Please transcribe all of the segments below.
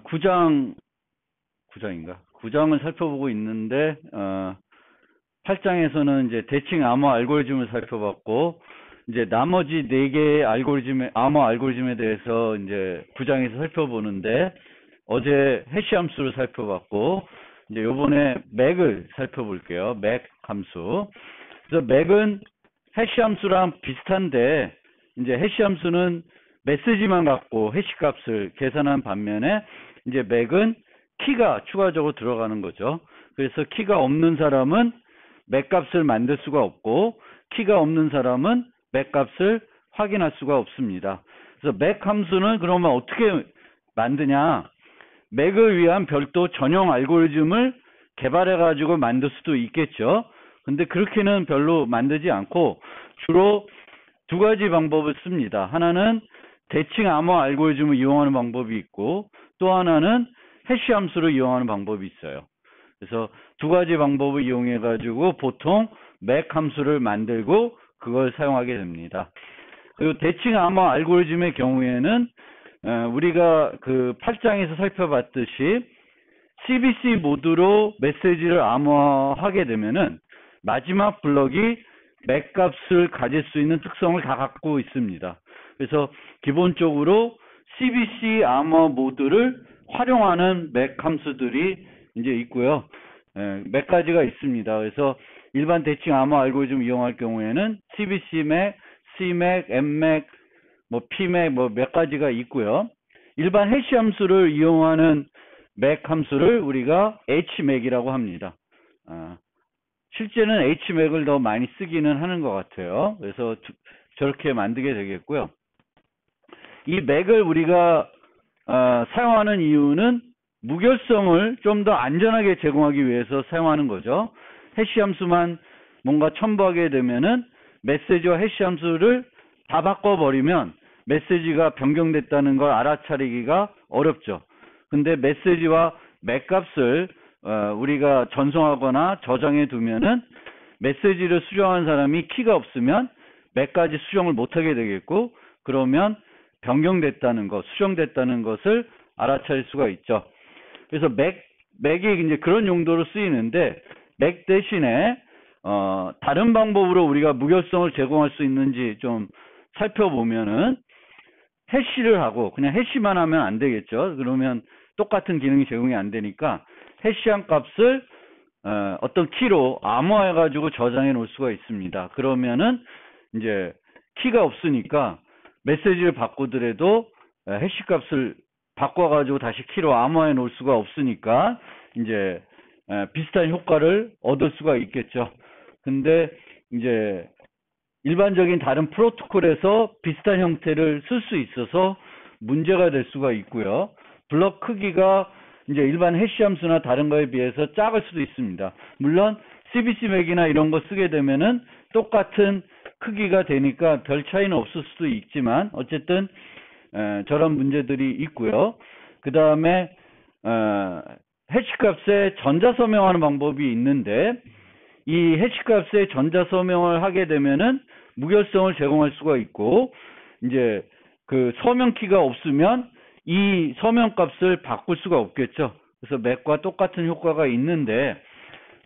9장을 살펴보고 있는데, 8장에서는 이제 대칭 암호 알고리즘을 살펴봤고, 이제 나머지 4개의 암호 알고리즘에 대해서 이제 9장에서 살펴보는데, 어제 해시 함수를 살펴봤고, 이제 요번에 맥을 살펴볼게요. 맥 함수. 그래서 맥은 해시 함수랑 비슷한데, 이제 해시 함수는 메시지만 갖고 해시 값을 계산한 반면에, 이제 맥은 키가 추가적으로 들어가는 거죠. 그래서 키가 없는 사람은 맥 값을 만들 수가 없고, 키가 없는 사람은 맥 값을 확인할 수가 없습니다. 그래서 맥 함수는 그러면 어떻게 만드냐? 맥을 위한 별도 전용 알고리즘을 개발해가지고 만들 수도 있겠죠. 근데 그렇게는 별로 만들지 않고 주로 2가지 방법을 씁니다. 하나는 대칭 암호 알고리즘을 이용하는 방법이 있고, 또 하나는 해시 함수를 이용하는 방법이 있어요. 그래서 2가지 방법을 이용해 가지고 보통 맥 함수를 만들고 그걸 사용하게 됩니다. 그리고 대칭 암호 알고리즘의 경우에는 우리가 그 8장에서 살펴봤듯이 CBC 모드로 메시지를 암호화하게 되면은 마지막 블럭이 맥 값을 가질 수 있는 특성을 다 갖고 있습니다. 그래서 기본적으로 CBC 암호 모드를 활용하는 맥 함수들이 이제 있고요. 몇 가지가 있습니다. 그래서 일반 대칭 암호 알고리즘 이용할 경우에는 CBC 맥, C 맥, M 맥, P 맥 몇 가지가 있고요. 일반 해시 함수를 이용하는 맥 함수를 우리가 H 맥이라고 합니다. 실제는 H 맥을 더 많이 쓰기는 하는 것 같아요. 그래서 저렇게 만들게 되겠고요. 이 맥을 우리가 사용하는 이유는 무결성을 좀 더 안전하게 제공하기 위해서 사용하는 거죠. 해시 함수만 뭔가 첨부하게 되면은 메시지와 해시 함수를 다 바꿔버리면 메시지가 변경됐다는 걸 알아차리기가 어렵죠. 근데 메시지와 맥 값을 우리가 전송하거나 저장해 두면은 메시지를 수정한 사람이 키가 없으면 맥까지 수정을 못하게 되겠고, 그러면 변경됐다는 것, 수정됐다는 것을 알아차릴 수가 있죠. 그래서 맥이 이제 그런 용도로 쓰이는데, 맥 대신에 다른 방법으로 우리가 무결성을 제공할 수 있는지 좀 살펴보면은, 해시를 하고 그냥 해시만 하면 안 되겠죠. 그러면 똑같은 기능이 제공이 안 되니까 해시한 값을 어떤 키로 암호화해 가지고 저장해 놓을 수가 있습니다. 그러면은 이제 키가 없으니까 메시지를 바꾸더라도 해시 값을 바꿔 가지고 다시 키로 암호화해 놓을 수가 없으니까 이제 비슷한 효과를 얻을 수가 있겠죠. 근데 이제 일반적인 다른 프로토콜에서 비슷한 형태를 쓸 수 있어서 문제가 될 수가 있고요. 블럭 크기가 이제 일반 해시 함수나 다른 거에 비해서 작을 수도 있습니다. 물론 CBC 맥이나 이런 거 쓰게 되면은 똑같은 크기가 되니까 별 차이는 없을 수도 있지만 어쨌든 저런 문제들이 있고요. 그 다음에 해시 값에 전자 서명하는 방법이 있는데, 이 해시 값에 전자 서명을 하게 되면은 무결성을 제공할 수가 있고, 이제 그 서명 키가 없으면 이 서명 값을 바꿀 수가 없겠죠. 그래서 맥과 똑같은 효과가 있는데,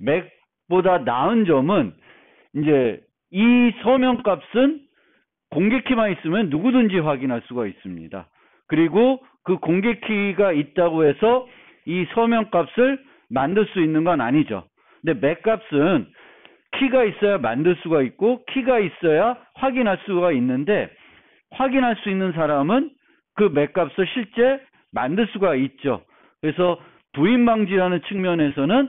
맥보다 나은 점은 이제 이 서명 값은 공개키만 있으면 누구든지 확인할 수가 있습니다. 그리고 그 공개키가 있다고 해서 이 서명 값을 만들 수 있는 건 아니죠. 근데 맥 값은 키가 있어야 만들 수가 있고 키가 있어야 확인할 수가 있는데, 확인할 수 있는 사람은 그 맥 값을 실제 만들 수가 있죠. 그래서 부인 방지라는 측면에서는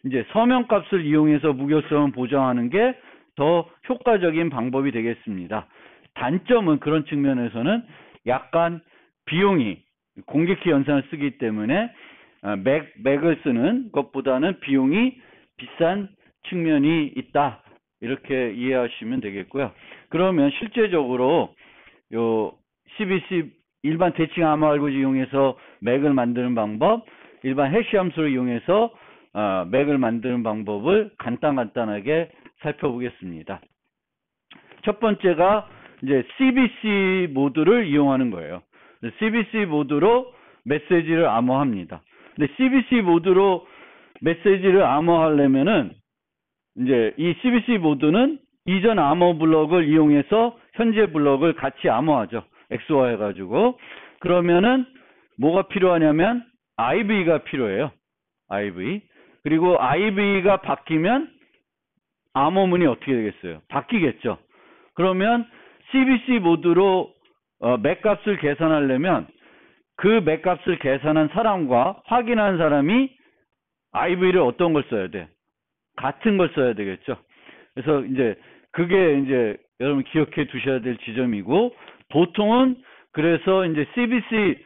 이제 서명 값을 이용해서 무결성을 보장하는 게 더 효과적인 방법이 되겠습니다. 단점은 그런 측면에서는 약간 비용이 공개키 연산을 쓰기 때문에 맥을 쓰는 것보다는 비용이 비싼 측면이 있다, 이렇게 이해하시면 되겠고요. 그러면 실제적으로 요 CBC 일반 대칭 암호 알고리즘 이용해서 맥을 만드는 방법, 일반 해시 함수를 이용해서 맥을 만드는 방법을 간단하게 살펴보겠습니다. 첫 번째가 이제 CBC 모드를 이용하는 거예요. CBC 모드로 메시지를 암호합니다. 근데 CBC 모드로 메시지를 암호하려면은 이제 이 CBC 모드는 이전 암호 블럭을 이용해서 현재 블럭을 같이 암호하죠. XOR 해가지고. 그러면은 뭐가 필요하냐면 IV가 필요해요. IV. 그리고 IV가 바뀌면 암호문이 어떻게 되겠어요? 바뀌겠죠. 그러면 CBC 모드로 맥값을 계산하려면 그 맥값을 계산한 사람과 확인한 사람이 IV를 어떤 걸 써야 돼? 같은 걸 써야 되겠죠. 그래서 이제 그게 이제 여러분 기억해 두셔야 될 지점이고, 보통은 그래서 이제 CBC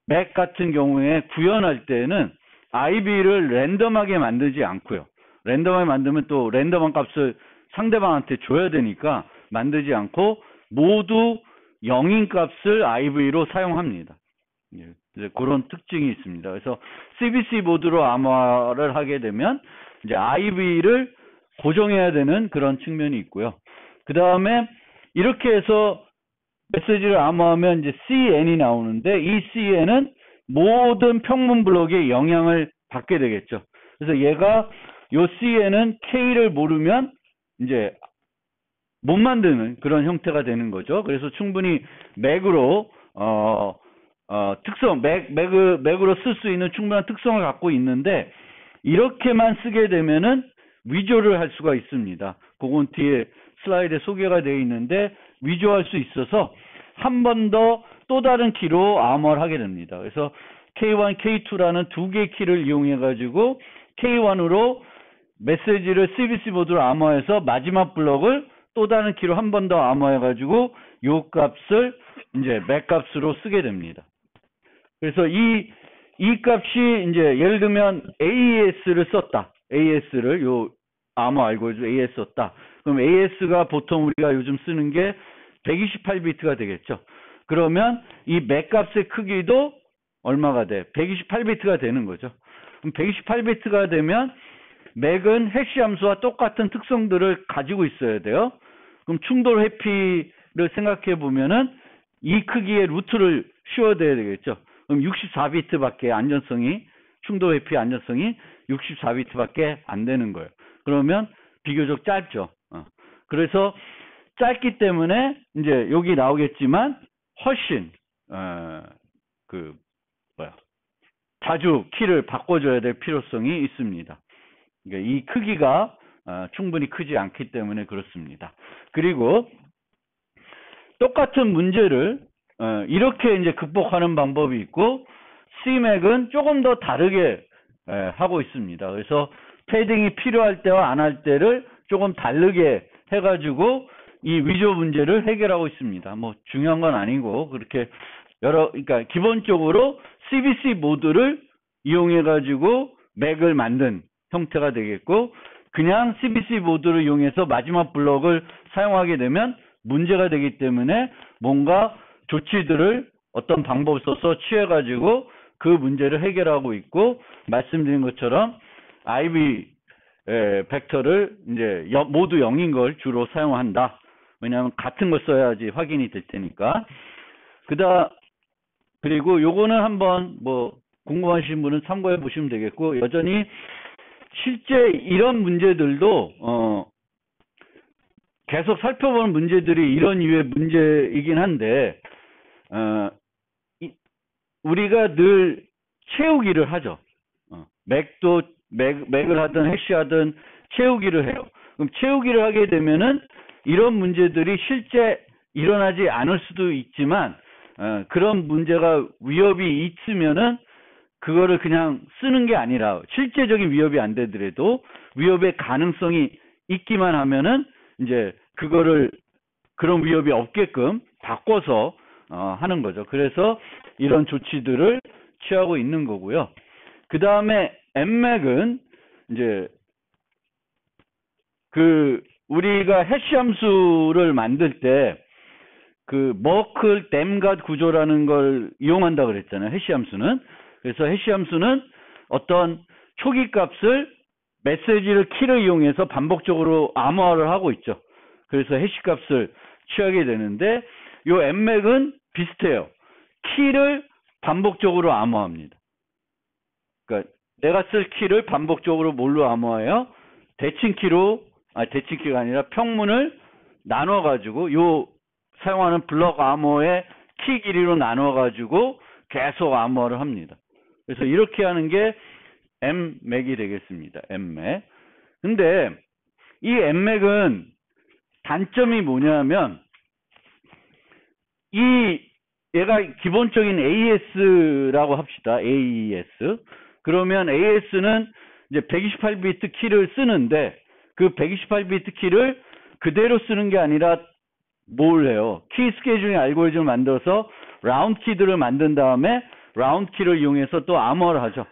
맥 같은 경우에 구현할 때는 IV를 랜덤하게 만들지 않고요. 랜덤하게 만들면 또 랜덤한 값을 상대방한테 줘야 되니까 만들지 않고 모두 0인 값을 IV로 사용합니다. 이제 그런 특징이 있습니다. 그래서 CBC 모드로 암호화를 하게 되면 이제 IV를 고정해야 되는 그런 측면이 있고요. 그 다음에 이렇게 해서 메시지를 암호하면 이제 CN이 나오는데, 이 CN은 모든 평문 블록에 영향을 받게 되겠죠. 그래서 얘가 요 CN은 K를 모르면 이제 못 만드는 그런 형태가 되는 거죠. 그래서 충분히 맥으로 특성, 맥으로 쓸 수 있는 충분한 특성을 갖고 있는데, 이렇게만 쓰게 되면은 위조를 할 수가 있습니다. 그건 뒤에 슬라이드에 소개가 되어 있는데 위조할 수 있어서 한 번 더 또 다른 키로 암호를 하게 됩니다. 그래서 K1, K2라는 두 개의 키를 이용해 가지고 K1으로 메시지를 CBC 모드로 암호해서 마지막 블럭을 또 다른 키로 한 번 더 암호해 가지고 요 값을 이제 맥 값으로 쓰게 됩니다. 그래서 이 값이 이제 예를 들면 AES를 썼다. AES를 요 암호 알고리즘 AES 썼다. 그럼 AES가 보통 우리가 요즘 쓰는 게 128비트가 되겠죠. 그러면 이 맥 값의 크기도 얼마가 돼? 128비트가 되는 거죠. 그럼 128비트가 되면 맥은 해시 함수와 똑같은 특성들을 가지고 있어야 돼요. 그럼 충돌 회피를 생각해 보면은 이 크기의 루트를 씌워야 되겠죠. 그럼 64비트밖에 안전성이, 충돌 회피 안전성이 64비트밖에 안 되는 거예요. 그러면 비교적 짧죠. 그래서 짧기 때문에 이제 여기 나오겠지만 훨씬 자주 키를 바꿔줘야 될 필요성이 있습니다. 그러니까 이 크기가 충분히 크지 않기 때문에 그렇습니다. 그리고 똑같은 문제를 이렇게 이제 극복하는 방법이 있고, CMAC은 조금 더 다르게 하고 있습니다. 그래서 패딩이 필요할 때와 안 할 때를 조금 다르게 해가지고 이 위조 문제를 해결하고 있습니다. 뭐 중요한 건 아니고, 그렇게 그러니까 기본적으로 CBC 모드를 이용해가지고 맥을 만든 형태가 되겠고, 그냥 CBC 모드를 이용해서 마지막 블럭을 사용하게 되면 문제가 되기 때문에 뭔가 조치들을 어떤 방법을 써서 취해가지고 그 문제를 해결하고 있고, 말씀드린 것처럼 IV 벡터를 이제 모두 0인 걸 주로 사용한다. 왜냐하면 같은 걸 써야지 확인이 될 테니까. 그리고 요거는 한번 뭐 궁금하신 분은 참고해 보시면 되겠고, 여전히 실제 이런 문제들도 계속 살펴보는 문제들이 이런 유의 문제이긴 한데, 우리가 늘 채우기를 하죠. 맥을 하든 해시하든 채우기를 해요. 그럼 채우기를 하게 되면은 이런 문제들이 실제 일어나지 않을 수도 있지만, 그런 문제가 위협이 있으면은 그거를 그냥 쓰는 게 아니라, 실제적인 위협이 안 되더라도 위협의 가능성이 있기만 하면은 이제 그런 위협이 없게끔 바꿔서 하는 거죠. 그래서 이런 조치들을 취하고 있는 거고요. 그 다음에 MMAC은 이제 우리가 해시 함수를 만들 때 머클 댐갓 구조라는 걸 이용한다 그랬잖아요. 해시 함수는. 그래서 해시 함수는 어떤 초기 값을 메시지를 키를 이용해서 반복적으로 암호화를 하고 있죠. 그래서 해시 값을 취하게 되는데, 요 MMAC은 비슷해요. 키를 반복적으로 암호합니다. 그러니까 내가 쓸 키를 반복적으로 뭘로 암호해요? 대칭키가 아니라 평문을 나눠가지고 사용하는 블럭 암호의 키 길이로 나눠가지고 계속 암호를 합니다. 그래서 이렇게 하는 게 Mmac이 되겠습니다. Mmec. 근데 이 Mmac은 단점이 뭐냐면 얘가 기본적인 AES라고 합시다. AES. 그러면 AES는 이제 128비트 키를 쓰는데 그 128비트 키를 그대로 쓰는 게 아니라 뭘 해요? 키 스케줄링 알고리즘을 만들어서 라운드 키들을 만든 다음에 라운드 키를 이용해서 또 암호를 하죠.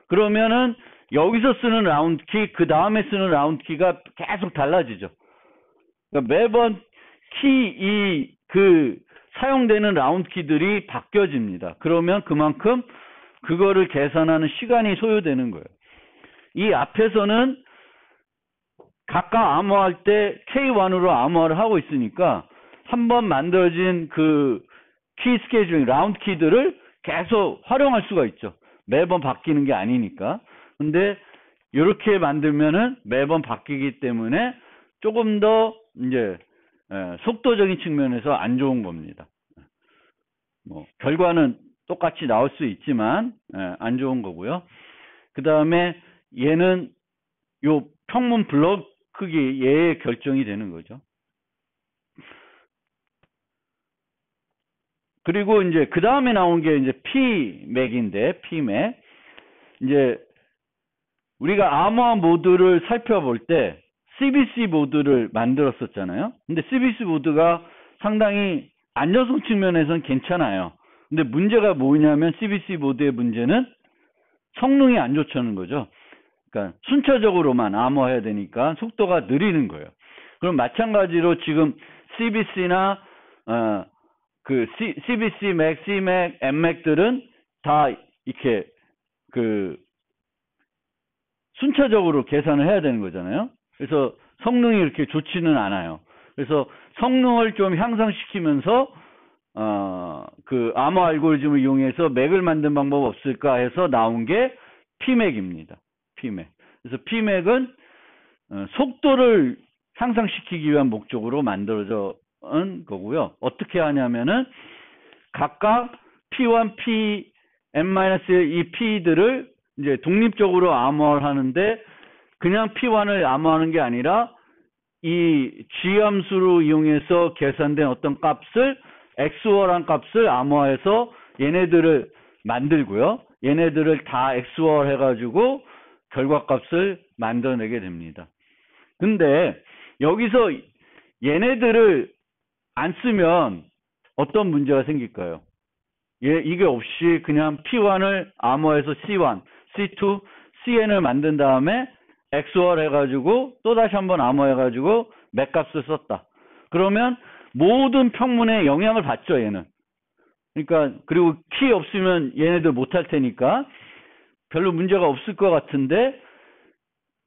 그러면은 여기서 쓰는 라운드 키, 그 다음에 쓰는 라운드 키가 계속 달라지죠. 그러니까 매번 사용되는 라운드 키들이 바뀌어집니다. 그러면 그만큼 그거를 계산하는 시간이 소요되는 거예요. 이 앞에서는 각각 암호할 때 K1으로 암호를 하고 있으니까 한번 만들어진 그 키 스케줄링, 라운드 키들을 계속 활용할 수가 있죠. 매번 바뀌는 게 아니니까. 근데 이렇게 만들면은 매번 바뀌기 때문에 조금 더 이제 속도적인 측면에서 안 좋은 겁니다. 결과는 똑같이 나올 수 있지만 안 좋은 거고요. 그 다음에 얘는 요 평문 블럭 크기 얘의 결정이 되는 거죠. 그리고 이제 그 다음에 나온 게 이제 Pmac인데 Pmac 이제 우리가 암호화 모드를 살펴볼 때 CBC 모드를 만들었었잖아요. 근데 CBC 모드가 상당히 안전성 측면에서는 괜찮아요. 근데 문제가 뭐냐면 CBC 모드의 문제는 성능이 안 좋다는 거죠. 그러니까 순차적으로만 암호해야 되니까 속도가 느리는 거예요. 그럼 마찬가지로 지금 CBC나 CBC Mac, CMac, Mmac들은 다 이렇게 순차적으로 계산을 해야 되는 거잖아요. 그래서 성능이 이렇게 좋지는 않아요. 그래서 성능을 좀 향상시키면서 암호 알고리즘을 이용해서 맥을 만든 방법 없을까 해서 나온 게 Pmac입니다. Pmac. 그래서 Pmac은 속도를 향상시키기 위한 목적으로 만들어져 온 거고요. 어떻게 하냐면은 각각 P1, P, N-1 이 P들을 이제 독립적으로 암호를 하는데 그냥 P1을 암호하는 게 아니라 이 G함수로 이용해서 계산된 어떤 값을 XOR한 값을 암호화해서 얘네들을 만들고요. 얘네들을 다 XOR 해가지고 결과값을 만들어내게 됩니다. 근데 여기서 얘네들을 안 쓰면 어떤 문제가 생길까요? 이게 없이 그냥 P1을 암호해서 C1, C2, CN을 만든 다음에 XOR 해가지고 또다시 한번 암호해가지고 맥값을 썼다. 그러면 모든 평문에 영향을 받죠, 얘는. 그러니까 그리고 키 없으면 얘네들 못할 테니까 별로 문제가 없을 것 같은데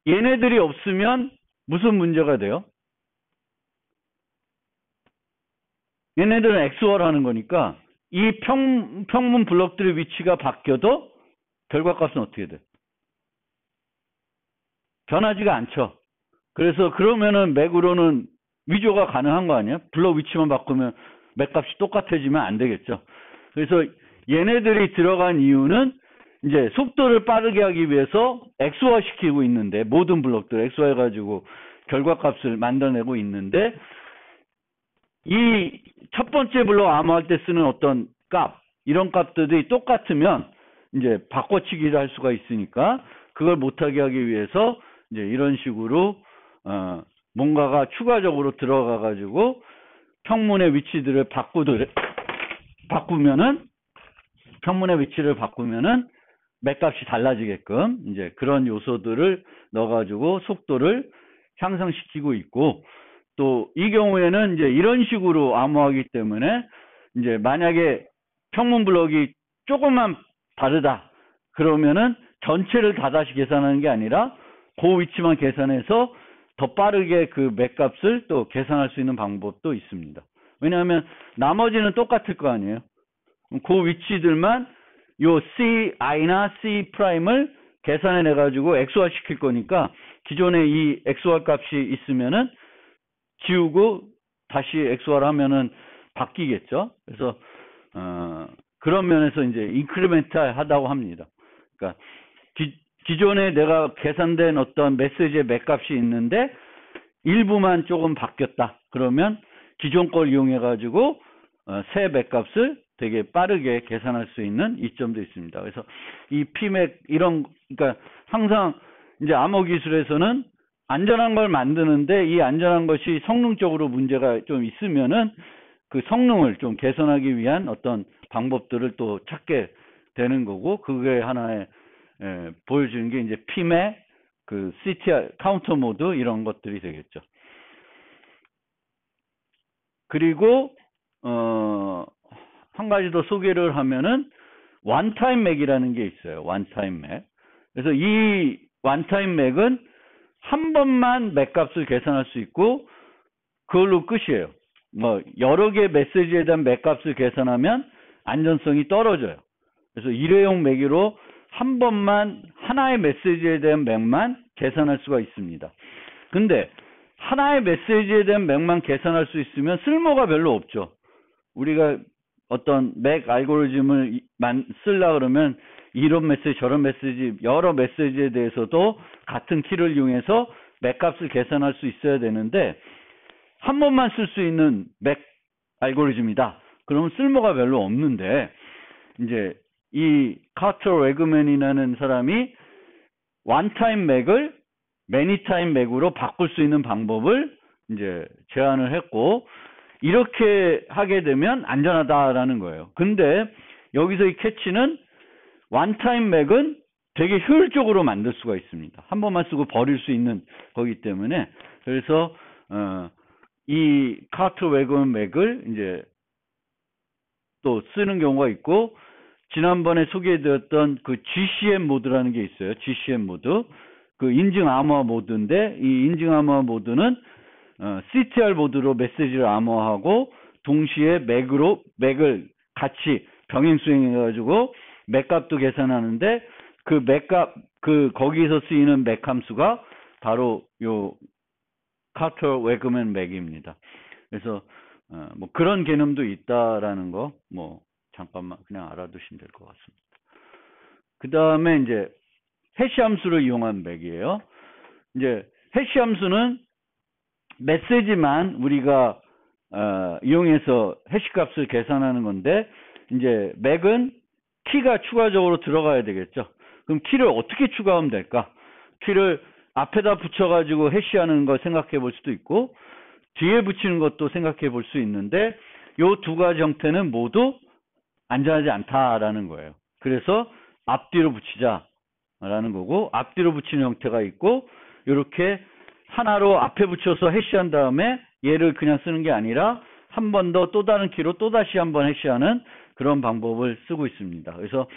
얘네들이 없으면 무슨 문제가 돼요? 얘네들은 XOR 하는 거니까 이 평문 블럭들의 위치가 바뀌어도 결과값은 어떻게 돼? 변하지가 않죠. 그래서 그러면은 맥으로는 위조가 가능한 거 아니에요? 블럭 위치만 바꾸면 맥값이 똑같아지면 안 되겠죠. 그래서 얘네들이 들어간 이유는 이제 속도를 빠르게 하기 위해서 XOR 시키고 있는데 모든 블럭들 XOR 해가지고 결과값을 만들어내고 있는데 이 첫 번째 블럭 암호할 때 쓰는 어떤 값 이런 값들이 똑같으면 이제 바꿔치기를 할 수가 있으니까 그걸 못하게 하기 위해서 이제 이런 식으로 뭔가가 추가적으로 들어가 가지고 평문의 위치들을 평문의 위치를 바꾸면은 맥값이 달라지게끔 이제 그런 요소들을 넣어가지고 속도를 향상시키고 있고 또 이 경우에는 이제 이런 식으로 암호하기 때문에 이제 만약에 평문 블럭이 조금만 다르다 그러면은 전체를 다시 계산하는 게 아니라 그 위치만 계산해서 더 빠르게 그 맥값을 또 계산할 수 있는 방법도 있습니다. 왜냐하면 나머지는 똑같을 거 아니에요. 그 위치들만 요 Ci나 C 프라임을 계산해 가지고 XOR 시킬 거니까 기존에 이 XOR 값이 있으면은 지우고 다시 XOR 하면은 바뀌겠죠. 그래서 그런 면에서 이제 인크리멘탈 하다고 합니다. 그러니까 기존에 내가 계산된 어떤 메시지의 맥 값이 있는데 일부만 조금 바뀌었다. 그러면 기존 걸 이용해 가지고 새 맥 값을 되게 빠르게 계산할 수 있는 이점도 있습니다. 그래서 이 P맥 그러니까 항상 이제 암호 기술에서는 안전한 걸 만드는데 이 안전한 것이 성능적으로 문제가 좀 있으면은 그 성능을 좀 개선하기 위한 어떤 방법들을 또 찾게 되는 거고, 그게 하나의 보여주는 게 이제 P맥, 그 CTR 카운터 모드 이런 것들이 되겠죠. 그리고 한 가지 더 소개를 하면은 원타임 맥이라는 게 있어요. 원타임 맥. 그래서 이 원타임 맥은 한 번만 맥 값을 계산할 수 있고 그걸로 끝이에요. 뭐 여러 개 메시지에 대한 맥 값을 계산하면 안전성이 떨어져요. 그래서 일회용 맥으로 한 번만 하나의 메시지에 대한 맥만 계산할 수가 있습니다. 근데 하나의 메시지에 대한 맥만 계산할 수 있으면 쓸모가 별로 없죠. 우리가 어떤 맥 알고리즘을 쓰려고 그러면 이런 메시지 저런 메시지 여러 메시지에 대해서도 같은 키를 이용해서 맥 값을 계산할 수 있어야 되는데 한 번만 쓸 수 있는 맥 알고리즘이다. 그러면 쓸모가 별로 없는데 이제 이 카터 웨그맨이라는 사람이 원타임 맥을 매니타임 맥으로 바꿀 수 있는 방법을 이제 제안을 했고, 이렇게 하게 되면 안전하다라는 거예요. 근데 여기서 이 캐치는 원타임 맥은 되게 효율적으로 만들 수가 있습니다. 한 번만 쓰고 버릴 수 있는 거기 때문에, 그래서 이 카터 웨그맨 맥을 이제 또 쓰는 경우가 있고, 지난번에 소개해드렸던 그 GCM 모드라는 게 있어요. GCM 모드. 그 인증 암호화 모드인데, 이 인증 암호화 모드는 CTR 모드로 메시지를 암호화하고 동시에 맥을 같이 병행 수행해가지고 맥 값도 계산하는데, 그 맥 값, 거기서 쓰이는 맥 함수가 바로 요 카터 웨그맨 맥입니다. 그래서 뭐 그런 개념도 있다라는 거 뭐 잠깐만 그냥 알아두시면 될 것 같습니다. 그 다음에 이제 해시 함수를 이용한 맥이에요. 이제 해시 함수는 메시지만 우리가 이용해서 해시 값을 계산하는 건데, 이제 맥은 키가 추가적으로 들어가야 되겠죠. 그럼 키를 어떻게 추가하면 될까? 키를 앞에다 붙여가지고 해시하는 거 생각해 볼 수도 있고 뒤에 붙이는 것도 생각해 볼 수 있는데, 요 두 가지 형태는 모두 안전하지 않다라는 거예요. 그래서 앞뒤로 붙이자라는 거고, 앞뒤로 붙이는 형태가 있고, 이렇게 하나로 앞에 붙여서 해시한 다음에 얘를 그냥 쓰는 게 아니라 한 번 더 또 다른 키로 또다시 한번 해시하는 그런 방법을 쓰고 있습니다. 그래서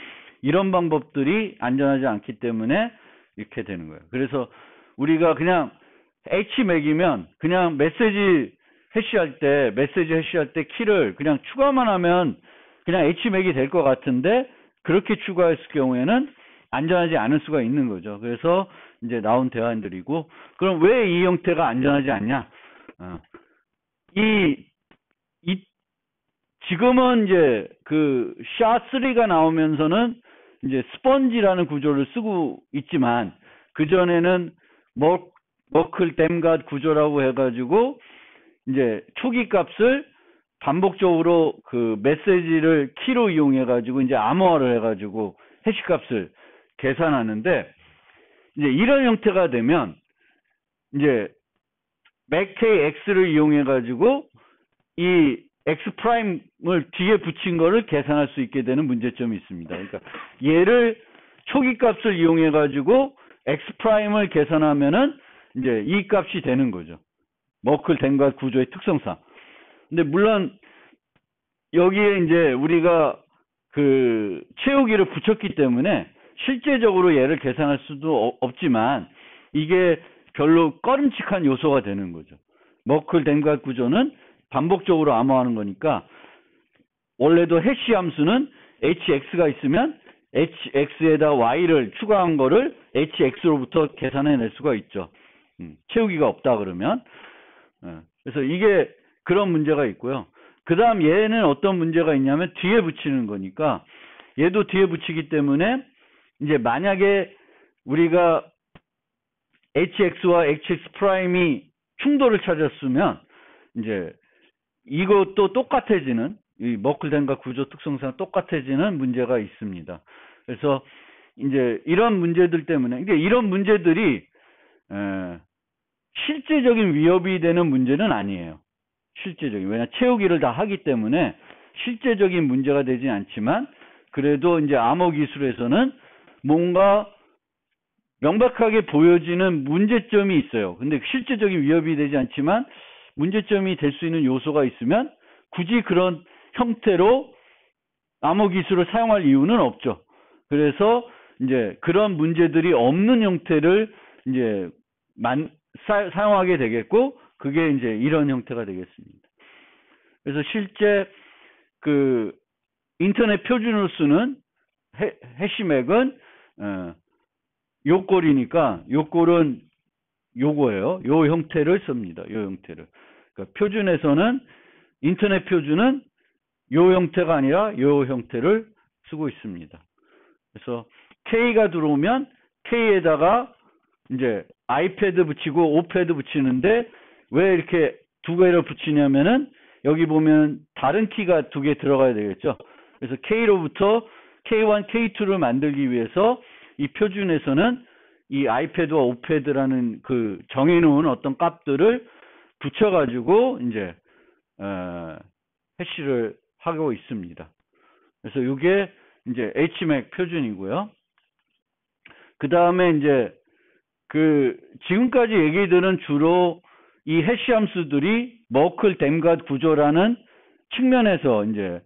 이런 방법들이 안전하지 않기 때문에 이렇게 되는 거예요. 그래서 우리가 그냥 H맥이면 그냥 메시지 해시할 때 키를 그냥 추가만 하면 그냥 H맥이 될 것 같은데, 그렇게 추가했을 경우에는 안전하지 않을 수가 있는 거죠. 그래서 이제 나온 대안들이고, 그럼 왜 이 형태가 안전하지 않냐? 지금은 이제 그 SHA-3가 나오면서는 이제 스펀지라는 구조를 쓰고 있지만, 그전에는 머클 댐갓 구조라고 해가지고 이제 초기 값을 반복적으로 그 메시지를 키로 이용해가지고 이제 암호화를 해가지고 해시 값을 계산하는데, 이제 이런 형태가 되면 이제 맥KX를 이용해가지고 이 X 프라임을 뒤에 붙인 거를 계산할 수 있게 되는 문제점이 있습니다. 그러니까 얘를 초기 값을 이용해가지고 X 프라임을 계산하면은 이제 이 값이 되는 거죠. 머클 댐갓 구조의 특성상. 근데 물론 여기에 이제 우리가 그 채우기를 붙였기 때문에 실제적으로 얘를 계산할 수도 없지만 이게 별로 꺼림칙한 요소가 되는 거죠. 머클 댐갓 구조는 반복적으로 암호하는 거니까 원래도 해시 함수는 hx가 있으면 hx에다 y를 추가한 거를 hx로부터 계산해낼 수가 있죠. 채우기가 없다 그러면. 그래서 이게 그런 문제가 있고요. 그 다음 얘는 어떤 문제가 있냐면 뒤에 붙이는 거니까 얘도 뒤에 붙이기 때문에 이제 만약에 우리가 hx와 hx 프라임이 충돌을 찾았으면 이제 이것도 똑같아지는 이 머클덴가 구조 특성상 똑같아지는 문제가 있습니다. 그래서 이제 이런 문제들 때문에 이게 이런 문제들이 실제적인 위협이 되는 문제는 아니에요. 실제적인 왜냐 채우기를 다 하기 때문에 실제적인 문제가 되진 않지만 그래도 이제 암호 기술에서는 뭔가 명백하게 보여지는 문제점이 있어요. 근데 실제적인 위협이 되지 않지만 문제점이 될 수 있는 요소가 있으면 굳이 그런 형태로 암호 기술을 사용할 이유는 없죠. 그래서 이제 그런 문제들이 없는 형태를 이제 사용하게 되겠고 그게 이제 이런 형태가 되겠습니다. 그래서 실제 그 인터넷 표준으로 쓰는 해시맥은 요 꼴이니까 요 꼴은 요거예요. 요 형태를 씁니다. 요 형태를. 그러니까 표준에서는 인터넷 표준은 요 형태가 아니라 요 형태를 쓰고 있습니다. 그래서 K가 들어오면 K에다가 이제 아이패드 붙이고 오패드 붙이는데 왜 이렇게 두 개를 붙이냐면은 여기 보면 다른 키가 두 개 들어가야 되겠죠. 그래서 K로부터 K1, K2를 만들기 위해서 이 표준에서는 이 아이패드와 오패드라는 그 정해놓은 어떤 값들을 붙여가지고 이제 해시를 하고 있습니다. 그래서 이게 이제 HMAC 표준이고요. 그 다음에 이제 그 지금까지 얘기들은 주로 이 해시 함수들이 머클 댐갓 구조라는 측면에서 이제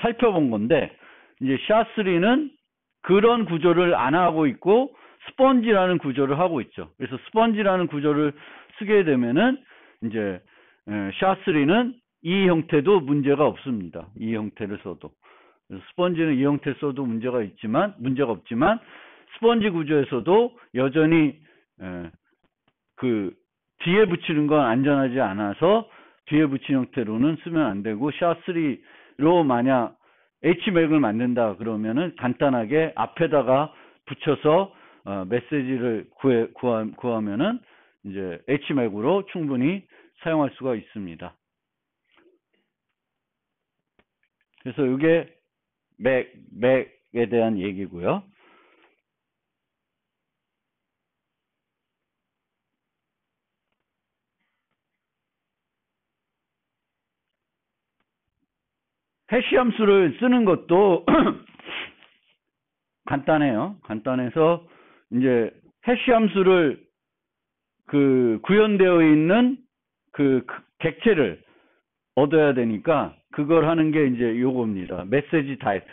살펴본 건데 이제 샤3는 그런 구조를 안 하고 있고 스펀지라는 구조를 하고 있죠. 그래서 스펀지라는 구조를 쓰게 되면은 이제 샤3는 이 형태도 문제가 없습니다. 이 형태를 써도. 그래서 스펀지는 이 형태를 써도 문제가 없지만 스펀지 구조에서도 여전히 그 뒤에 붙이는 건 안전하지 않아서 뒤에 붙인 형태로는 쓰면 안 되고 샤3로 만약 HMAC을 만든다 그러면은 간단하게 앞에다가 붙여서 메시지를 구하면은 이제 HMAC으로 충분히 사용할 수가 있습니다. 그래서 이게 맥에 대한 얘기고요. 해시 함수를 쓰는 것도 간단해요. 간단해서 이제 해시 함수를 그 구현되어 있는 그 객체를 얻어야 되니까 그걸 하는 게 이제 요겁니다. 메시지 타입.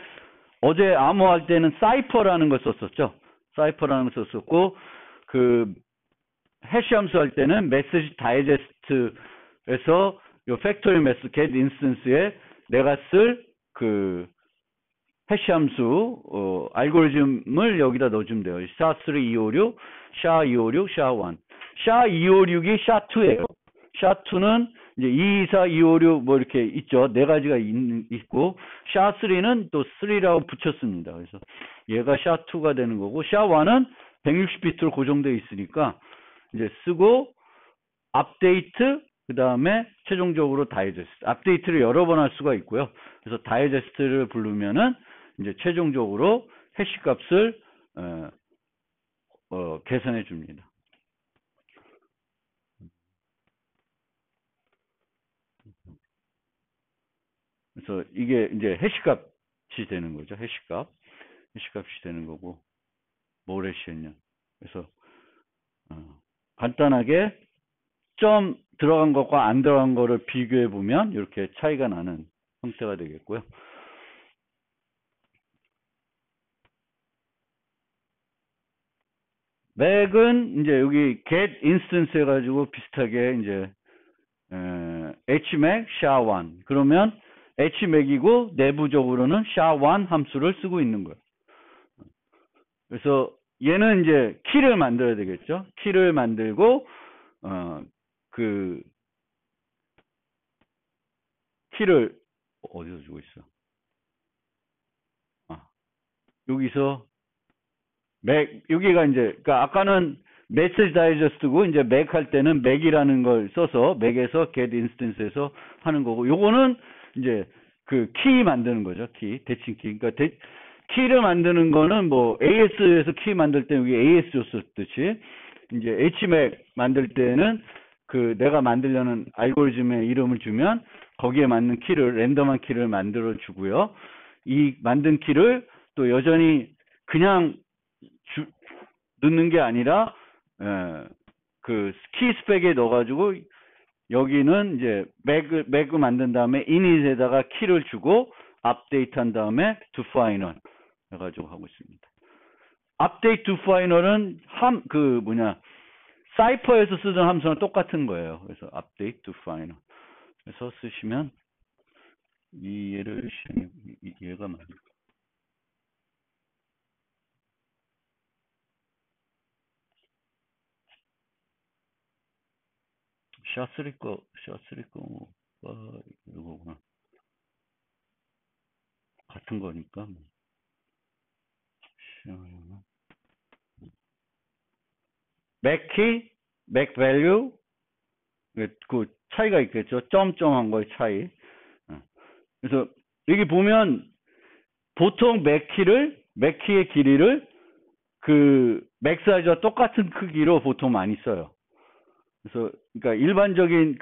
어제 암호할 때는 사이퍼라는 걸 썼었죠. 사이퍼라는 걸 썼었고 그 해시 함수 할 때는 메시지 다이제스트에서 요 팩토리 메스 get 인스턴스에 내가 쓸 그 해시 함수 알고리즘을 여기다 넣어주면 돼요. 샤3 256, 샤256, 샤1. 샤256이 샤2예요. 샤2는 이제 224, 256 뭐 이렇게 있죠. 네 가지가 있고 샤3는 또 3라고 붙였습니다. 그래서 얘가 샤2가 되는 거고 샤1은 160비트로 고정되어 있으니까 이제 쓰고 업데이트 그 다음에 최종적으로 다이제스트. 업데이트를 여러 번 할 수가 있고요. 그래서 다이제스트를 부르면은 이제 최종적으로 해시 값을 계산해 줍니다. 그래서 이게 이제 해시 값이 되는 거죠. 해시 값이 되는 거고 뭘 해시했냐. 그래서 간단하게 점 들어간 것과 안 들어간 거를 비교해 보면 이렇게 차이가 나는 형태가 되겠고요. 맥은 이제 여기 get instance 해가지고 비슷하게 이제 HMAC, SHA-1 그러면 HMAC이고 내부적으로는 SHA-1 함수를 쓰고 있는 거예요. 그래서 얘는 이제 키를 만들어야 되겠죠. 키를 만들고 그 키를 어디서 주고 있어? 여기서 여기가 이제 그러니까 아까는 메시지 다이저스트고 이제 맥 할 때는 맥이라는 걸 써서 맥에서 get instance에서 하는 거고 요거는 이제 그 키 만드는 거죠. 키 대칭 키. 그러니까 키를 만드는 거는 뭐 AS에서 키 만들 때 여기 AS 줬었듯이 이제 HMAC 만들 때는 그 내가 만들려는 알고리즘의 이름을 주면 거기에 맞는 키를 랜덤한 키를 만들어 주고요. 이 만든 키를 또 여전히 그냥 넣는 게 아니라 그 키 스펙에 넣어가지고 여기는 이제 맥을 만든 다음에 init에다가 키를 주고 update 한 다음에 to final 해가지고 하고 있습니다. update to final은 사이퍼에서 쓰던 함수랑 똑같은 거예요. 그래서 update to final 그래서 쓰시면 얘가 맞아요. 샤3 거가 이거구나. 같은 거니까. 맥키, 맥밸류, 그 차이가 있겠죠. 점점한 거의 차이. 그래서 여기 보면 보통 맥키의 길이를 그 맥 사이즈와 똑같은 크기로 보통 많이 써요. 그래서 그러니까 일반적인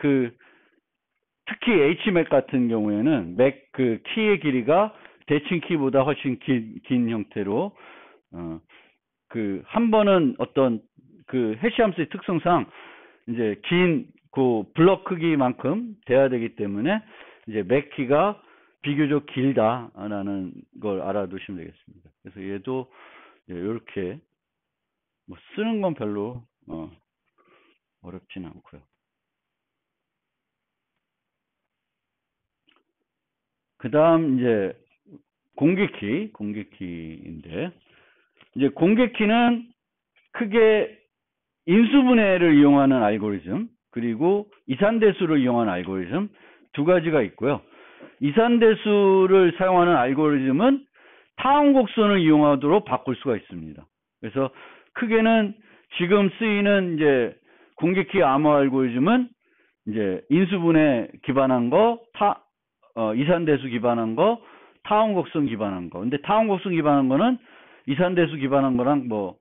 특히 HMAC 같은 경우에는 그 키의 길이가 대칭 키보다 훨씬 긴 형태로 한 번은 어떤 그 해시함수의 특성상 이제 긴 그 블럭 크기만큼 돼야 되기 때문에 이제 맥 키가 비교적 길다라는 걸 알아두시면 되겠습니다. 그래서 얘도 이렇게 뭐 쓰는 건 별로 어렵진 않고요. 그 다음 이제 공개키인데 이제 공개키는 크게 인수분해를 이용하는 알고리즘 그리고 이산대수를 이용하는 알고리즘 두 가지가 있고요. 이산대수를 사용하는 알고리즘은 타원곡선을 이용하도록 바꿀 수가 있습니다. 그래서 크게는 지금 쓰이는 이제 공개키 암호 알고리즘은 이제 인수분해 기반한 거, 이산대수 기반한 거, 타원곡선 기반한 거. 근데 타원곡선 기반한 거는 이산대수 기반한 거랑 뭐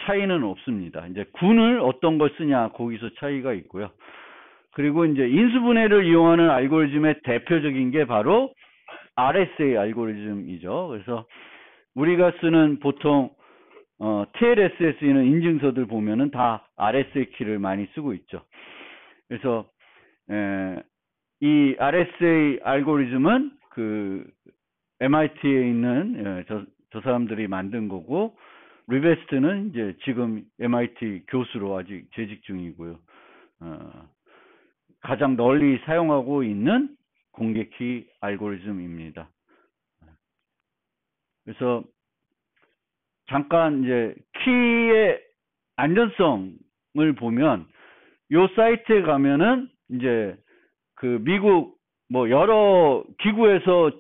차이는 없습니다. 이제 군을 어떤 걸 쓰냐 거기서 차이가 있고요. 그리고 이제 인수분해를 이용하는 알고리즘의 대표적인 게 바로 RSA 알고리즘이죠. 그래서 우리가 쓰는 보통 TLS에 쓰이는 인증서들 보면은 다 RSA 키를 많이 쓰고 있죠. 그래서 이 RSA 알고리즘은 그 MIT에 있는 저 사람들이 만든 거고 리베스트는 이제 지금 MIT 교수로 아직 재직 중이고요. 가장 널리 사용하고 있는 공개키 알고리즘입니다. 그래서 잠깐 이제 키의 안전성을 보면 요 사이트에 가면은 이제 그 미국 뭐 여러 기구에서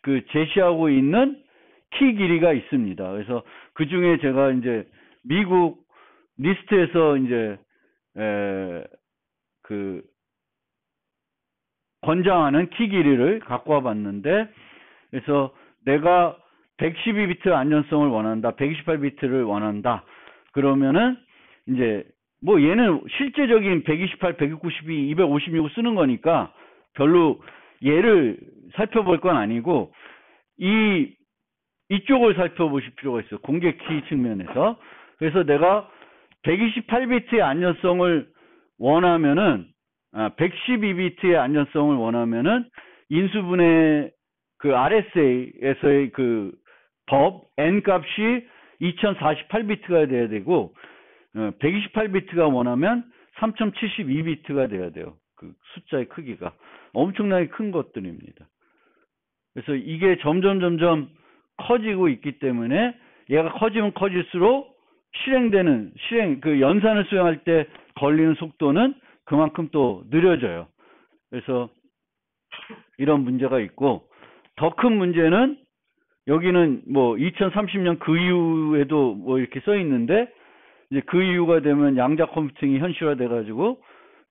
그 제시하고 있는 키 길이가 있습니다. 그래서 그 중에 제가 이제 미국 리스트에서 이제 그 권장하는 키 길이를 갖고 와봤는데, 그래서 내가 112비트 안전성을 원한다, 128비트를 원한다. 그러면은 이제 뭐 얘는 실제적인 128, 192, 256 쓰는 거니까 별로 얘를 살펴볼 건 아니고 이쪽을 살펴보실 필요가 있어요. 공개키 측면에서. 그래서 내가 128비트의 안전성을 원하면은 112비트의 안전성을 원하면은 인수분해 그 RSA에서의 그 법 N 값이 2048비트가 돼야 되고 128비트가 원하면 3072비트가 돼야 돼요. 그 숫자의 크기가 엄청나게 큰 것들입니다. 그래서 이게 점점 커지고 있기 때문에 얘가 커지면 커질수록 그 연산을 수행할 때 걸리는 속도는 그만큼 또 느려져요. 그래서 이런 문제가 있고, 더 큰 문제는 여기는 뭐 2030년 그 이후에도 뭐 이렇게 써 있는데, 이제 그 이후가 되면 양자 컴퓨팅이 현실화돼 가지고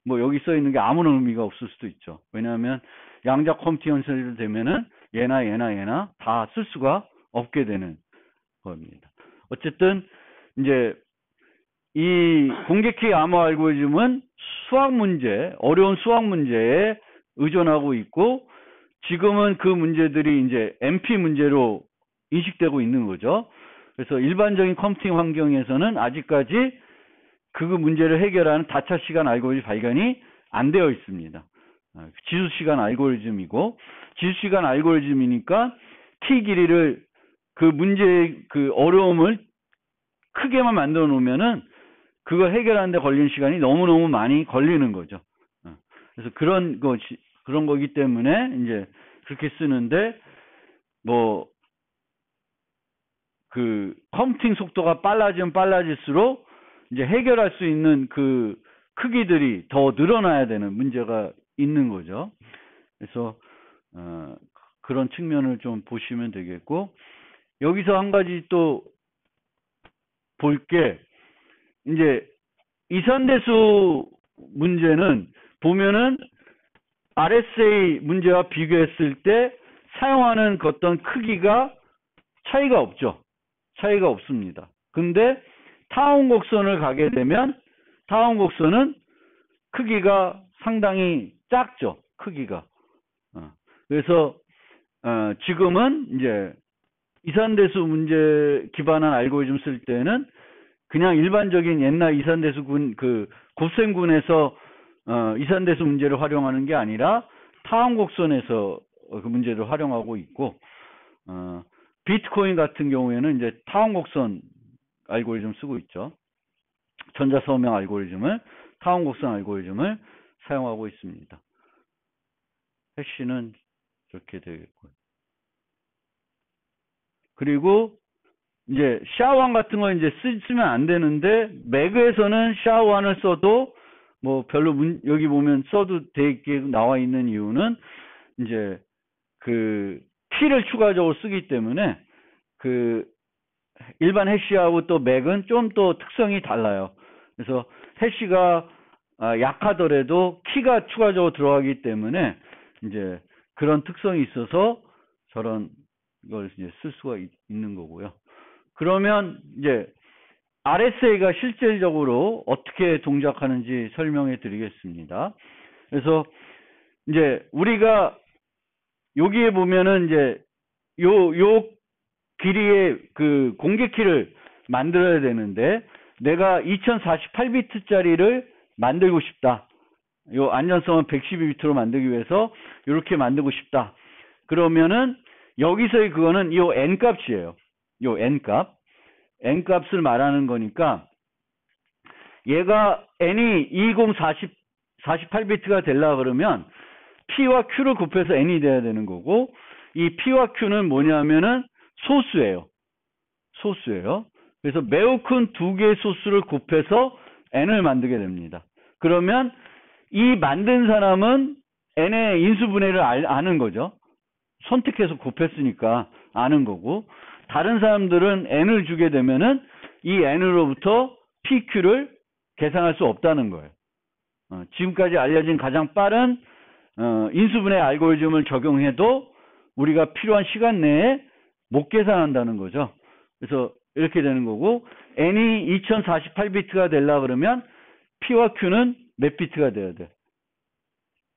뭐 여기 써 있는 게 아무런 의미가 없을 수도 있죠. 왜냐하면 양자 컴퓨팅 현실화되면은 얘나 다 쓸 수가 없게 되는 겁니다. 어쨌든 이제 이 공개키 암호 알고리즘은 어려운 수학 문제에 의존하고 있고, 지금은 그 문제들이 이제 NP 문제로 인식되고 있는 거죠. 그래서 일반적인 컴퓨팅 환경에서는 아직까지 그 문제를 해결하는 다차 시간 알고리즘 발견이 안 되어 있습니다. 지수 시간 알고리즘이고, 지수 시간 알고리즘이니까 키 길이를 그 문제의 그 어려움을 크게만 만들어 놓으면은 그걸 해결하는데 걸리는 시간이 너무너무 많이 걸리는 거죠. 그래서 그런 거기 때문에 이제 그렇게 쓰는데, 뭐 그 컴퓨팅 속도가 빨라지면 빨라질수록 이제 해결할 수 있는 그 크기들이 더 늘어나야 되는 문제가 있는 거죠. 그래서 그런 측면을 좀 보시면 되겠고, 여기서 한 가지 또 볼 게, 이제 이산대수 문제는 보면은 RSA 문제와 비교했을 때 사용하는 어떤 크기가 차이가 없죠. 차이가 없습니다. 근데 타원 곡선을 가게 되면 타원 곡선은 크기가 상당히 작죠. 크기가. 그래서 지금은 이제 이산대수 문제 기반한 알고리즘 쓸 때는 그냥 일반적인 옛날 이산대수 곱셈군에서 이산대수 문제를 활용하는 게 아니라 타원곡선에서 그 문제를 활용하고 있고, 비트코인 같은 경우에는 이제 타원곡선 알고리즘 쓰고 있죠. 전자서명 알고리즘을, 타원곡선 알고리즘을 사용하고 있습니다. 해시는 이렇게 되겠고요. 그리고 이제 샤워1 같은 거 이제 쓰면 안 되는데, 맥에서는 샤워1을 써도 뭐 별로 여기 보면 써도 되게 나와 있는 이유는 이제 그 키를 추가적으로 쓰기 때문에 그 일반 해시하고 또 맥은 좀 또 특성이 달라요. 그래서 해시가 약하더라도 키가 추가적으로 들어가기 때문에 이제 그런 특성이 있어서 저런 걸 이제 쓸 수가 있는 거고요. 그러면 이제 RSA가 실질적으로 어떻게 동작하는지 설명해 드리겠습니다. 그래서 이제 우리가 여기에 보면은 이제 요 길이의 그 공개키를 만들어야 되는데, 내가 2048비트짜리를 만들고 싶다. 요 안전성은 112비트로 만들기 위해서 이렇게 만들고 싶다. 그러면은 여기서의 그거는 요 n 값이에요. 요 n 값. n 값을 말하는 거니까, 얘가 n이 48비트가 되려고 그러면 p와 q를 곱해서 n이 돼야 되는 거고, 이 p와 q는 뭐냐면은 소수예요. 그래서 매우 큰 두 개의 소수를 곱해서 n을 만들게 됩니다. 그러면 이 만든 사람은 n의 인수분해를 아는 거죠. 선택해서 곱했으니까 아는 거고, 다른 사람들은 n을 주게 되면은 이 n으로부터 pq를 계산할 수 없다는 거예요. 지금까지 알려진 가장 빠른 인수분해 알고리즘을 적용해도 우리가 필요한 시간 내에 못 계산한다는 거죠. 그래서 이렇게 되는 거고, n이 2048비트가 되려고 그러면 p와 q는 몇 비트가 돼야 돼?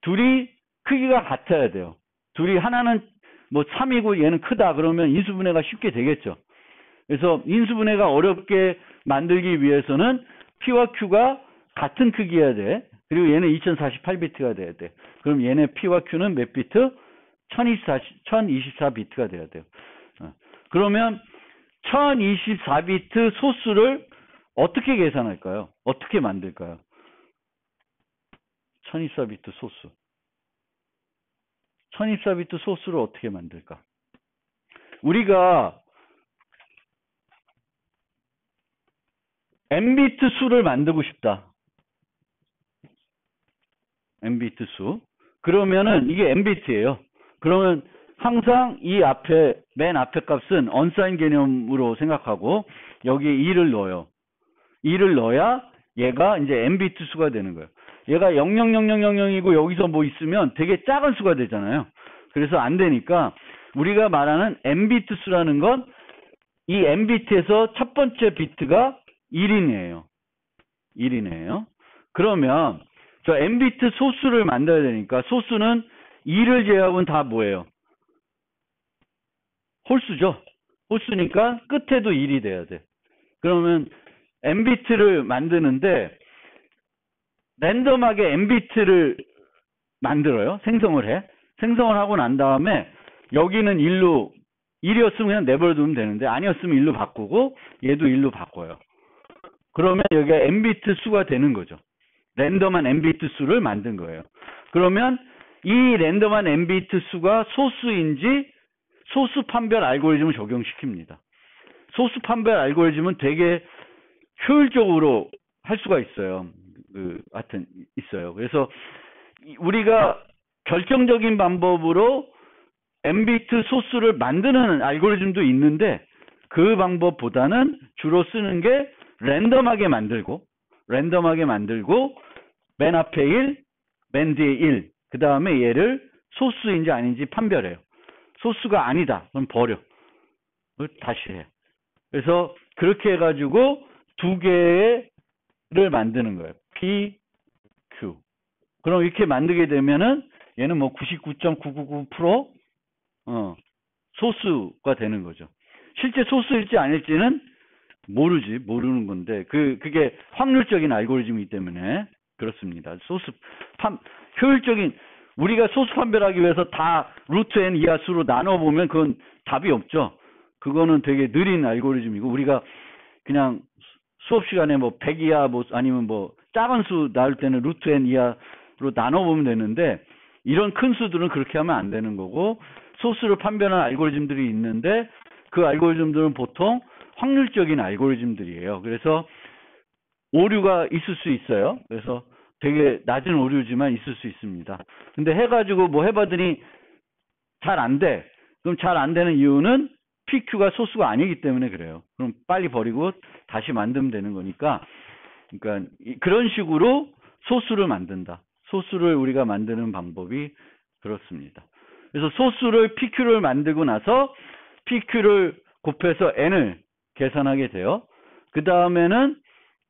둘이 크기가 같아야 돼요. 둘이 하나는 뭐 3이고 얘는 크다 그러면 인수분해가 쉽게 되겠죠. 그래서 인수분해가 어렵게 만들기 위해서는 p와 q가 같은 크기여야 돼. 그리고 얘는 2048비트가 돼야 돼. 그럼 얘네 p와 q는 몇 비트? 1024비트가 돼야 돼요. 그러면 1024비트 소수를 어떻게 계산할까요? 어떻게 만들까요? 1024비트 소수. 1024비트 소수를 어떻게 만들까? 우리가 n비트 수를 만들고 싶다. n비트 수. 그러면은 이게 n비트예요. 그러면 항상 이 앞에 맨 앞에 값은 unsigned 개념으로 생각하고 여기에 2를 넣어요. 2를 넣어야 얘가 이제 n비트 수가 되는 거예요. 얘가 00000이고 여기서 뭐 있으면 되게 작은 수가 되잖아요. 그래서 안 되니까 우리가 말하는 n비트 수라는 건 이 n비트에서 첫 번째 비트가 1인이에요. 1인이에요. 그러면 저 n비트 소수를 만들어야 되니까 소수는 2를 제외하고는 다 뭐예요? 홀수죠. 홀수니까 끝에도 1이 돼야 돼. 그러면 n비트를 만드는데 랜덤하게 n비트를 만들어요. 생성을 해. 생성을 하고 난 다음에 여기는 1이었으면 그냥 내버려두면 되는데 아니었으면 1로 바꾸고 얘도 1로 바꿔요. 그러면 여기가 n비트 수가 되는 거죠. 랜덤한 n비트 수를 만든 거예요. 그러면 이 랜덤한 n비트 수가 소수인지 소수 판별 알고리즘을 적용시킵니다. 소수 판별 알고리즘은 되게 효율적으로 할 수가 있어요. 하여튼 있어요. 그래서 우리가 결정적인 방법으로 n비트 소수를 만드는 알고리즘도 있는데 그 방법보다는 주로 쓰는 게 랜덤하게 만들고 맨 앞에 1, 맨 뒤에 1, 그 다음에 얘를 소수인지 아닌지 판별해요. 소수가 아니다. 그럼 버려. 다시 해. 그래서 그렇게 해가지고 두 개를 만드는 거예요. P, Q. 그럼 이렇게 만들게 되면은 얘는 뭐 99.999% 소수가 되는 거죠. 실제 소수일지 아닐지는 모르는 건데 그게 확률적인 알고리즘이기 때문에 그렇습니다. 효율적인 우리가 소수 판별하기 위해서 다 루트 n 이하 수로 나눠 보면 그건 답이 없죠. 그거는 되게 느린 알고리즘이고 우리가 그냥 수업 시간에 뭐 100 이하 뭐 아니면 뭐 작은 수 나올 때는 루트 n 이하로 나눠 보면 되는데 이런 큰 수들은 그렇게 하면 안 되는 거고 소수를 판별하는 알고리즘들이 있는데 그 알고리즘들은 보통 확률적인 알고리즘들이에요. 그래서 오류가 있을 수 있어요. 그래서 되게 낮은 오류지만 있을 수 있습니다. 근데 해가지고 뭐 해봤더니 잘 안 돼. 그럼 잘 안 되는 이유는 PQ가 소수가 아니기 때문에 그래요. 그럼 빨리 버리고 다시 만들면 되는 거니까. 그러니까 그런 식으로 소수를 만든다. 소수를 우리가 만드는 방법이 그렇습니다. 그래서 소수를 PQ를 만들고 나서 PQ를 곱해서 n을 계산하게 돼요. 그 다음에는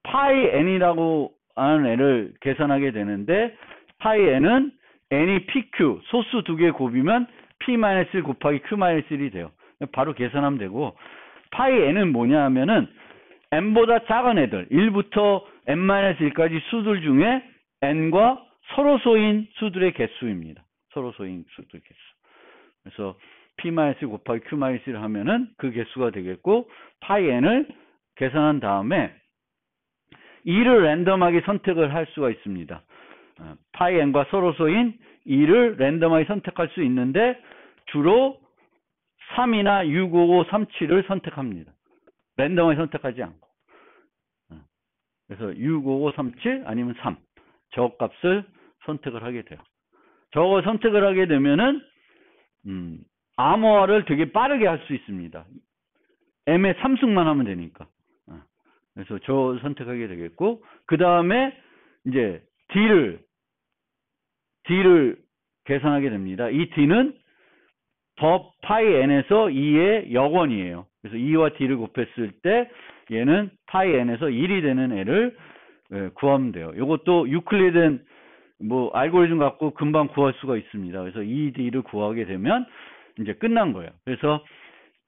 파이 n이라고 하는 애를 계산하게 되는데 파이 n은 n이 PQ 소수 두 개 곱이면 P-1 곱하기 Q-1이 돼요. 바로 계산하면 되고 파이 n은 뭐냐 하면은 n보다 작은 애들 1부터 n-1까지 수들 중에 n과 서로소인 수들의 개수입니다. 서로소인 수들의 개수. 그래서 P-1 곱하기 Q-1을 하면은 그 개수가 되겠고 파이 n을 계산한 다음에 2를 랜덤하게 선택을 할 수가 있습니다. 파이 n과 서로소인 2를 랜덤하게 선택할 수 있는데 주로 3이나 6, 5, 5, 3, 7을 선택합니다. 랜덤하게 선택하지 않고. 그래서 6, 5, 5, 3, 7 아니면 3. 저 값을 선택을 하게 돼요. 저거 선택을 하게 되면은 암호화를 되게 빠르게 할 수 있습니다. m의 3승만 하면 되니까. 그래서 저 선택하게 되겠고 그 다음에 이제 d를 계산하게 됩니다. 이 d는 더 파이 n에서 2의 역원이에요. 그래서 2와 d를 곱했을 때 얘는 파이 n에서 1이 되는 애를 구하면 돼요. 이것도 유클리드 뭐 알고리즘 갖고 금방 구할 수가 있습니다. 그래서 이 d를 구하게 되면 이제 끝난 거예요. 그래서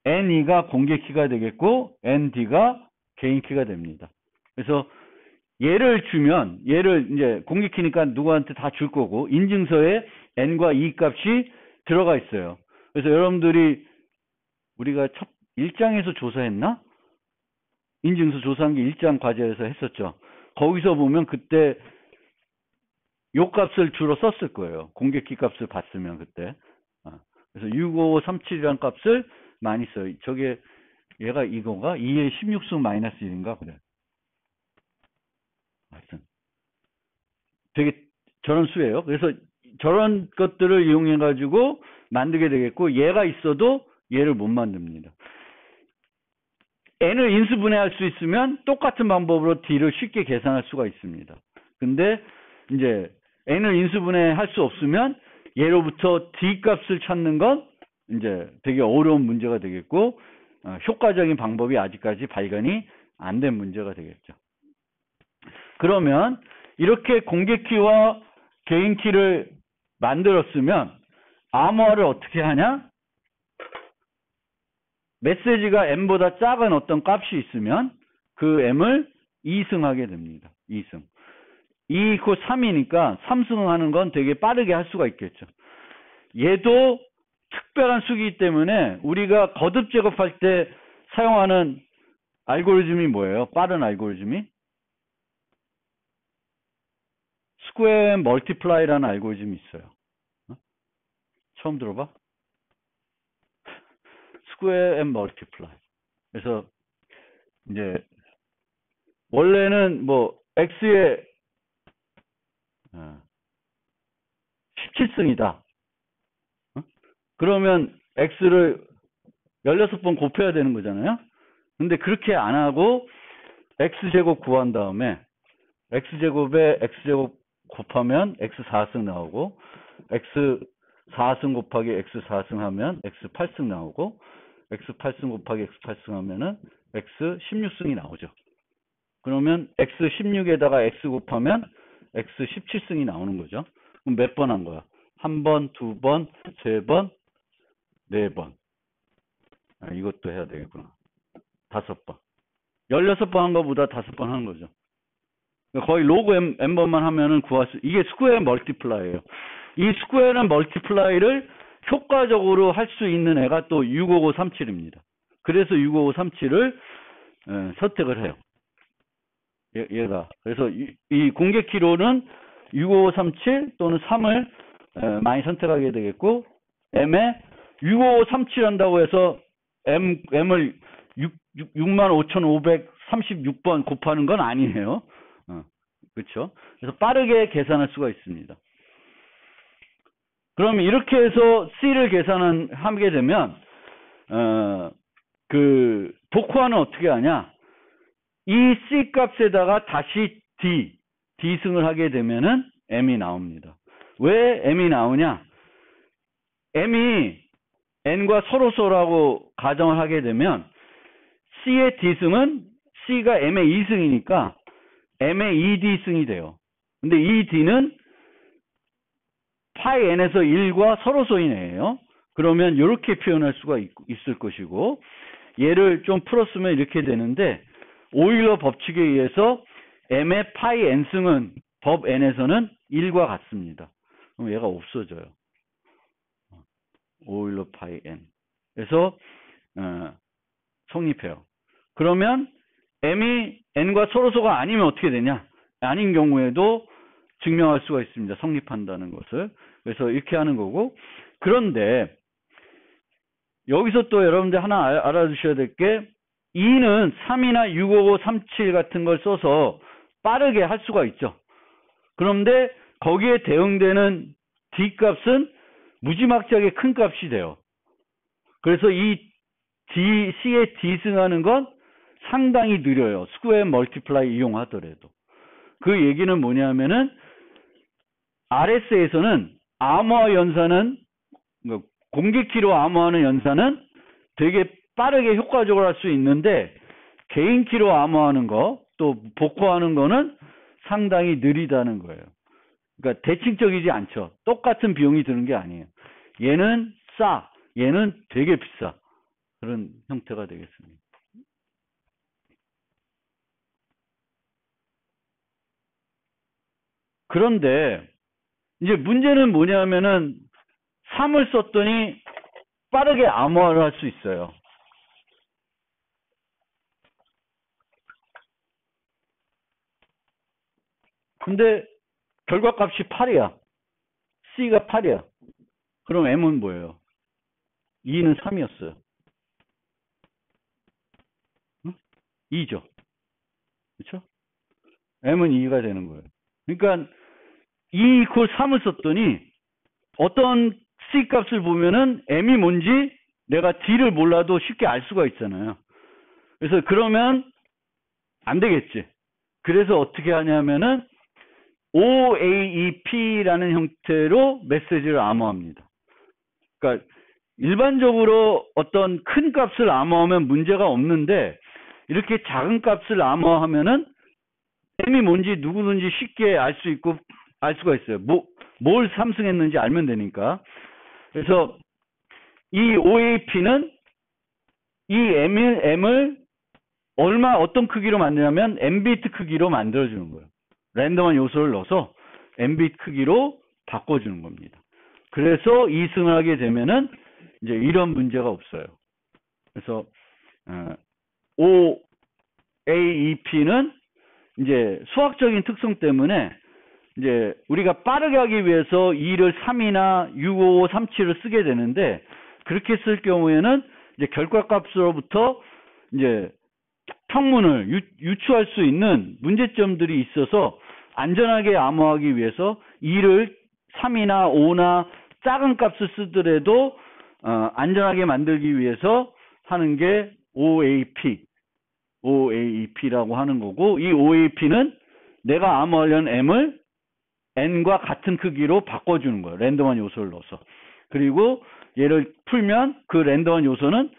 n2가 공개 키가 되겠고 nd가 개인 키가 됩니다. 그래서 얘를 이제 공개 키니까 누구한테 다 줄 거고 인증서에 n과 2 값이 들어가 있어요. 그래서 여러분들이 우리가 첫 1장에서 조사했나? 인증서 조사한 게 1장 과제에서 했었죠. 거기서 보면 그때 요 값을 주로 썼을 거예요. 공개 키 값을 봤으면 그때. 그래서 65537이라는 값을 많이 써요. 저게 얘가 이거가 2의 16승 마이너스 1인가 그래. 하여튼 되게 저런 수예요. 그래서 저런 것들을 이용해 가지고 만들게 되겠고, 얘가 있어도 얘를 못 만듭니다. n을 인수분해할 수 있으면 똑같은 방법으로 d를 쉽게 계산할 수가 있습니다. 근데 이제 n을 인수분해할 수 없으면 얘로부터 d 값을 찾는 건 이제 되게 어려운 문제가 되겠고, 효과적인 방법이 아직까지 발견이 안 된 문제가 되겠죠. 그러면 이렇게 공개키와 개인키를 만들었으면 암호화를 어떻게 하냐? 메시지가 m보다 작은 어떤 값이 있으면 그 m을 2승하게 됩니다. 2승. 2 이코 3이니까 3승하는 건 되게 빠르게 할 수가 있겠죠. 얘도 특별한 수이기 때문에 우리가 거듭 제곱할 때 사용하는 알고리즘이 뭐예요? 빠른 알고리즘이? 스퀘어 앤 멀티플라이라는 알고리즘이 있어요. 처음 들어봐? 스퀘어 앤 멀티플라이. 그래서 이제 원래는 뭐 x의 17승이다. 그러면 x를 16번 곱해야 되는 거잖아요. 근데 그렇게 안 하고 x제곱 구한 다음에 x제곱에 x제곱 곱하면 x4승 나오고, x4승 곱하기 x4승 하면 x8승 나오고, x8승 곱하기 x8승 하면은 x16승이 나오죠. 그러면 x16에다가 x 곱하면 x17승이 나오는 거죠. 그럼 몇 번 한 거야? 한 번, 두 번, 세 번, 네 번. 이것도 해야 되겠구나. 5번. 16번 한 거보다 5번 하는 거죠. 거의 로그 n번만 하면은 구할 수, 이게 스퀘어 멀티플라이예요. 이 스퀘어 멀티플라이를 효과적으로 할 수 있는 애가 또 65537입니다. 그래서 65537을 선택을 해요. 얘가. 그래서 이 공개 키로는 65537 또는 3을 많이 선택하게 되겠고, m에 65537 한다고 해서 m을 65,536번 곱하는 건 아니에요. 그렇죠? 그래서 빠르게 계산할 수가 있습니다. 그러면 이렇게 해서 C를 계산하게 되면 그 복호화는 어떻게 하냐? 이 C 값에다가 다시 D승을 하게 되면은 M이 나옵니다. 왜 M이 나오냐? M이 N과 서로서라고 가정을 하게 되면 C의 D승은 C가 M의 2승이니까 M의 2D승이 돼요. 근데 이 D는 파이 N에서 1과 서로소인 애예요. 그러면 이렇게 표현할 수가 있을 것이고, 얘를 좀 풀었으면 이렇게 되는데, 오일러 법칙에 의해서 M의 파이 N승은 법 N에서는 1과 같습니다. 그럼 얘가 없어져요. 오일러 파이 N. 그래서 성립해요. 그러면 M이 N과 서로소가 아니면 어떻게 되냐? 아닌 경우에도 증명할 수가 있습니다. 성립한다는 것을. 그래서 이렇게 하는 거고, 그런데 여기서 또 여러분들 하나 알아두셔야 될 게, 2는 3이나 65537 같은 걸 써서 빠르게 할 수가 있죠. 그런데 거기에 대응되는 D값은 무지막지하게 큰 값이 돼요. 그래서 이 C의 D승하는 건 상당히 느려요. 스퀘어 멀티플라이 이용하더라도. 그 얘기는 뭐냐면은 RS에서는 암호화 연산은, 공개키로 암호화하는 연산은 되게 빠르게 효과적으로 할 수 있는데, 개인키로 암호화하는 거, 또 복호하는 거는 상당히 느리다는 거예요. 그러니까 대칭적이지 않죠. 똑같은 비용이 드는 게 아니에요. 얘는 싸, 얘는 되게 비싸. 그런 형태가 되겠습니다. 그런데 이제 문제는 뭐냐면은 3을 썼더니 빠르게 암호화를 할 수 있어요. 근데 결과값이 8이야. C가 8이야. 그럼 M은 뭐예요? 2는 3이었어요. 2죠. 그렇죠? m은 2가 되는 거예요. 그러니까 2 이퀄 3을 썼더니 어떤 C 값을 보면은 m이 뭔지 내가 D를 몰라도 쉽게 알 수가 있잖아요. 그래서 그러면 안 되겠지. 그래서 어떻게 하냐면은 OAEP라는 형태로 메시지를 암호합니다. 그러니까 일반적으로 어떤 큰 값을 암호하면 문제가 없는데 이렇게 작은 값을 암호하면은 m이 뭔지 누구든지 쉽게 알 수 있고 알 수가 있어요. 뭘 삼승했는지 알면 되니까. 그래서 이 OAP는 이 m을 어떤 크기로 만드냐면 m비트 크기로 만들어주는 거예요. 랜덤한 요소를 넣어서 m비트 크기로 바꿔주는 겁니다. 그래서 2승을 하게 되면은 이제 이런 문제가 없어요. 그래서 OAEP는 이제 수학적인 특성 때문에 이제 우리가 빠르게 하기 위해서 2를 3이나 655, 37을 쓰게 되는데 그렇게 쓸 경우에는 이제 결과값으로부터 이제 평문을 유추할 수 있는 문제점들이 있어서 안전하게 암호하기 위해서 2를 3이나 5나 작은 값을 쓰더라도 안전하게 만들기 위해서 하는 게 OAP라고 하는 거고, 이 OAP는 내가 암호하려는 m을 n과 같은 크기로 바꿔주는 거예요. 랜덤한 요소를 넣어서. 그리고 얘를 풀면 그 랜덤한 요소는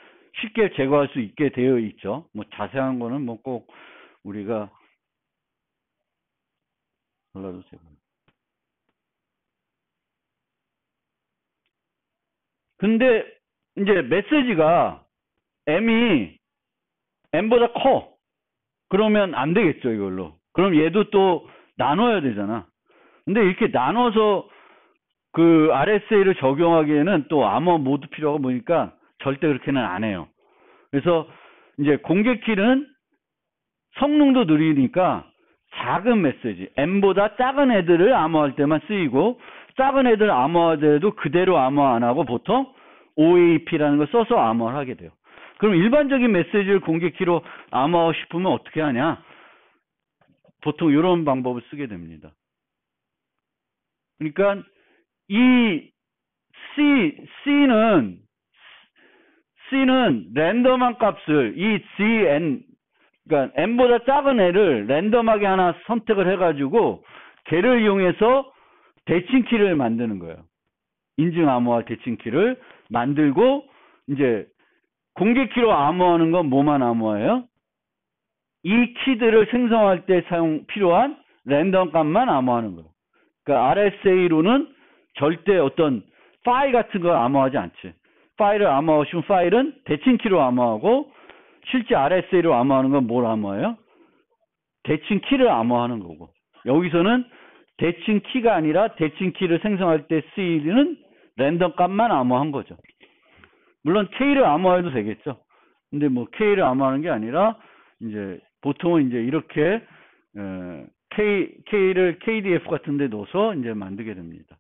쉽게 제거할 수 있게 되어 있죠. 뭐 자세한 거는 뭐 꼭 우리가 골라주세요. 근데 이제 메시지가 m이 m보다 커. 그러면 안 되겠죠, 이걸로. 그럼 얘도 또 나눠야 되잖아. 근데 이렇게 나눠서 그 RSA를 적용하기에는 또 암호 모드 필요하고 보니까 절대 그렇게는 안 해요. 그래서 이제 공개키는 성능도 느리니까 작은 메시지, m보다 작은 애들을 암호할 때만 쓰이고, 작은 애들 암호할 때도 그대로 암호 안 하고 보통 OAP라는 걸 써서 암호를 하게 돼요. 그럼 일반적인 메시지를 공개키로 암호하고 싶으면 어떻게 하냐? 보통 이런 방법을 쓰게 됩니다. 그러니까 이 C는 랜덤한 값을 이 GN, 그러니까 n보다 작은 애를 랜덤하게 하나 선택을 해가지고 걔를 이용해서 대칭키를 만드는 거예요. 인증 암호화 대칭키를 만들고 이제 공개키로 암호하는 건 뭐만 암호해요? 이 키들을 생성할 때 필요한 랜덤 값만 암호하는 거예요. 그러니까 RSA로는 절대 어떤 파일 같은 걸 암호하지 않지. 파일을 암호하고 싶은 파일은 대칭키로 암호하고, 실제 RSA로 암호하는 건 뭘 암호해요? 대칭키를 암호하는 거고, 여기서는 대칭키가 아니라 대칭키를 생성할 때 쓰이는 랜덤 값만 암호한 거죠. 물론 K를 암호해도 되겠죠. 근데 뭐 K를 암호하는 게 아니라 이제 보통은 이제 이렇게 K를 KDF 같은 데 넣어서 이제 만들게 됩니다.